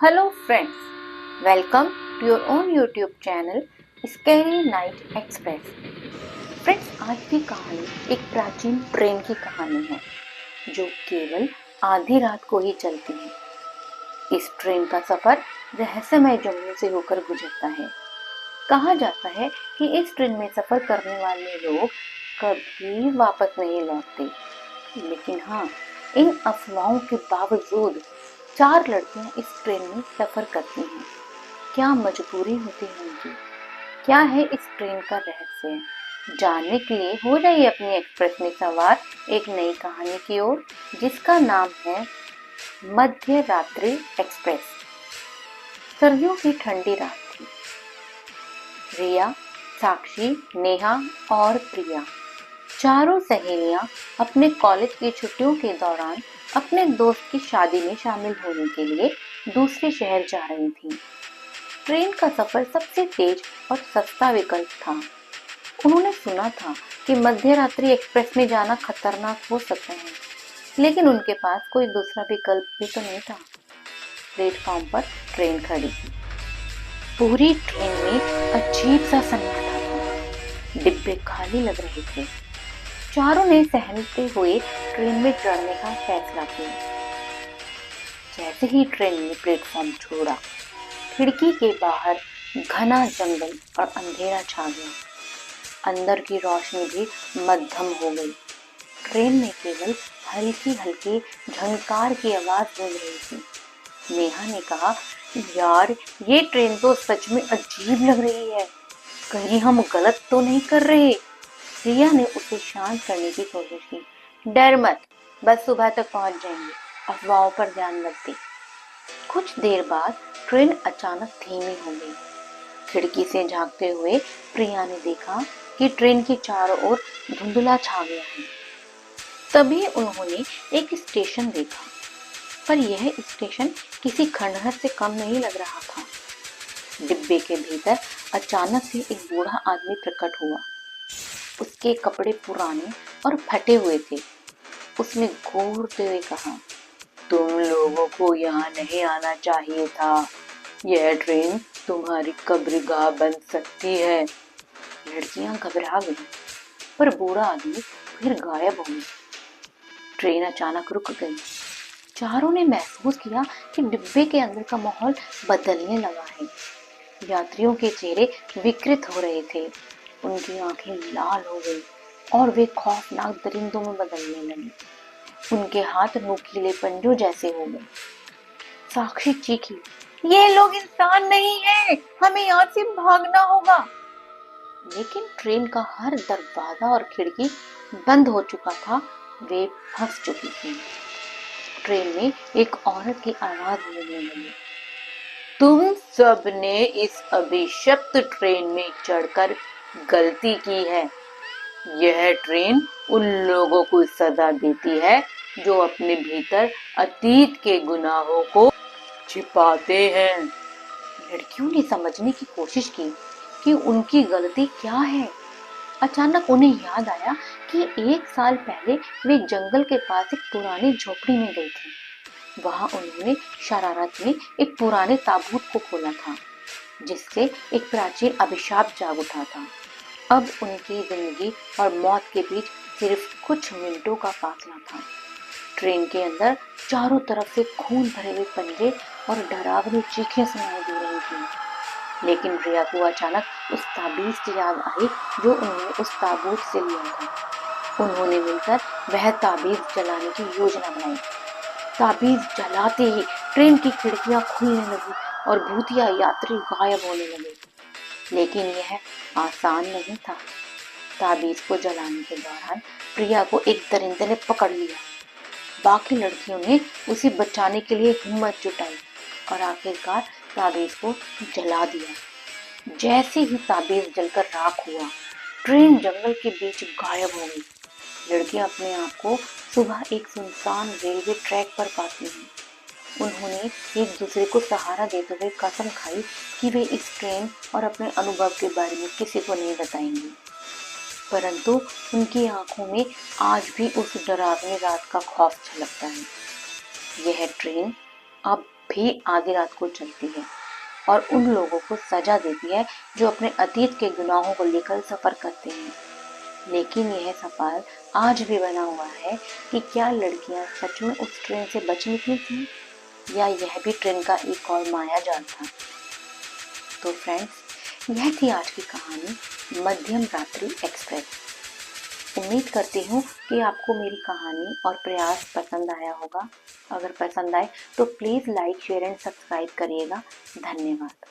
Hello friends, welcome to your own YouTube channel Scary Night Express। Friends, आज की कहानी एक प्राचीन ट्रेन की कहानी है जो केवल आधी रात को ही चलती है। इस ट्रेन का सफर रहस्यमय जंगलों से होकर गुजरता है। कहा जाता है कि इस ट्रेन में सफर करने वाले लोग कभी वापस नहीं लौटते। लेकिन हाँ, इन अफवाहों के बावजूद 4 लड़कियां इस ट्रेन में सफर करती हैं। क्या मजबूरी होती है उनकी? क्या है इस ट्रेन का रहस्य? जानने के लिए हो जाइए अपनी एक्सप्रेस में सवार एक नई कहानी की ओर, जिसका नाम है मध्य रात्रि एक्सप्रेस। सर्दियों की ठंडी रात थी। रिया, साक्षी, नेहा और प्रिया चारों सहेलियां अपने कॉलेज की छुट्टियों के दौरान अपने दोस्त की शादी में शामिल होने के लिए दूसरे शहर जा रही थीं। ट्रेन का सफर सबसे तेज और सस्ता विकल्प था। उन्होंने सुना था कि मध्य रात्रि एक्सप्रेस में जाना खतरनाक हो सकता है, लेकिन उनके पास कोई दूसरा विकल्प भी तो नहीं था। प्लेटफॉर्म पर ट्रेन खड़ी थी। पूरी ट्रेन में अजीब सा सन्नाटा था। डिब्बे खाली लग रहे थे। चारों ने सहमते हुए ट्रेन में चढ़ने का फैसला किया। जैसे ही ट्रेन ने प्लेटफॉर्म छोड़ा, खिड़की के बाहर घना जंगल और अंधेरा छा गया। अंदर की रोशनी भी मध्यम हो गई। ट्रेन में केवल हल्की हल्की झंकार की आवाज गूंज रही थी। नेहा ने कहा, यार ये ट्रेन तो सच में अजीब लग रही है। कहीं हम गलत तो नहीं कर रहे? रिया ने उसे शांत करने की कोशिश की। डर मत, बस सुबह तक पहुंच जाएंगे, अफवाहों पर ध्यान मत दे। कुछ देर बाद ट्रेन अचानक धीमी हो गई। खिड़की से झांकते हुए प्रिया ने देखा कि ट्रेन के चारों ओर धुंधला छा गया है। तभी उन्होंने एक स्टेशन देखा, पर यह स्टेशन किसी खंडहर से कम नहीं लग रहा था। डिब्बे के भीतर अचानक से एक बूढ़ा आदमी प्रकट हुआ। उसके कपड़े पुराने और फटे हुए थे। उसने घूरते हुए कहा, तुम लोगों को यहाँ नहीं आना चाहिए था। यह ट्रेन तुम्हारी कब्रगाह बन सकती है। लड़कियां घबरा गईं, पर बूढ़ा आदमी फिर गायब हो गया। ट्रेन अचानक रुक गई। चारों ने महसूस किया कि डिब्बे के अंदर का माहौल बदलने लगा है। यात्रियों के चेहरे विकृत हो रहे थे। उनकी आंखें लाल हो गई और वे खौफनाक दरिंदों में बदलने लगे। उनके हाथ नुकीले पंजों जैसे हो गए। साक्षी चीखी, ये लोग इंसान नहीं है, हमें यहाँ से भागना होगा। लेकिन ट्रेन का हर दरवाजा और खिड़की बंद हो चुका था। वे फंस चुकी थी। ट्रेन में एक औरत की आवाज मिलने लगी, तुम सब ने इस अभिशप्त ट्रेन में चढ़कर गलती की है। यह ट्रेन उन लोगों को सजा देती है जो अपने भीतर अतीत के गुनाहों को छिपाते हैं। लड़कियों ने समझने की कोशिश की कि उनकी गलती क्या है। अचानक उन्हें याद आया कि 1 साल पहले वे जंगल के पास एक पुरानी झोपड़ी में गई थी। वहां उन्होंने शरारत में एक पुराने ताबूत को खोला था, जिससे एक प्राचीन अभिशाप जाग उठा था। अब उनकी जिंदगी और मौत के बीच सिर्फ कुछ मिनटों का फासला था। ट्रेन के अंदर चारों तरफ से खून भरे हुए पंजे और डरावनी चीखें सुनाई दे रही थी। लेकिन रिया को अचानक उस ताबीज की याद आई जो उन्होंने उस ताबूत से लिया था। उन्होंने मिलकर वह ताबीज जलाने की योजना बनाई। ताबीज जलाते ही ट्रेन की खिड़कियां खुलने लगी और भूतिया यात्री गायब होने लगे। लेकिन यह आसान नहीं था। ताबीज को जलाने के दौरान प्रिया को एक दरिंदे ने पकड़ लिया। बाकी लड़कियों ने उसे बचाने के लिए हिम्मत जुटाई और आखिरकार ताबीज को जला दिया। जैसे ही ताबीज जलकर राख हुआ, ट्रेन जंगल के बीच गायब हो गई। लड़कियां अपने आप को सुबह एक सुनसान रेलवे ट्रैक पर पाती हैं। उन्होंने एक दूसरे को सहारा देते हुए कसम खाई कि वे इस ट्रेन और अपने अनुभव के बारे में किसी को नहीं बताएंगे। परंतु उनकी आंखों में आज भी उस डरावनी रात का खौफ झलकता है। यह ट्रेन अब भी आधी रात को चलती है और उन लोगों को सजा देती है जो अपने अतीत के गुनाहों को लेकर सफर करते हैं। लेकिन यह सवाल आज भी बना हुआ है कि क्या लड़कियां सच में उस ट्रेन से बच निकली थी या यह भी ट्रेन का एक और माया जाल था। तो फ्रेंड्स, यह थी आज की कहानी मध्यम रात्रि एक्सप्रेस। उम्मीद करती हूँ कि आपको मेरी कहानी और प्रयास पसंद आया होगा। अगर पसंद आए तो please like, share and subscribe करिएगा। धन्यवाद।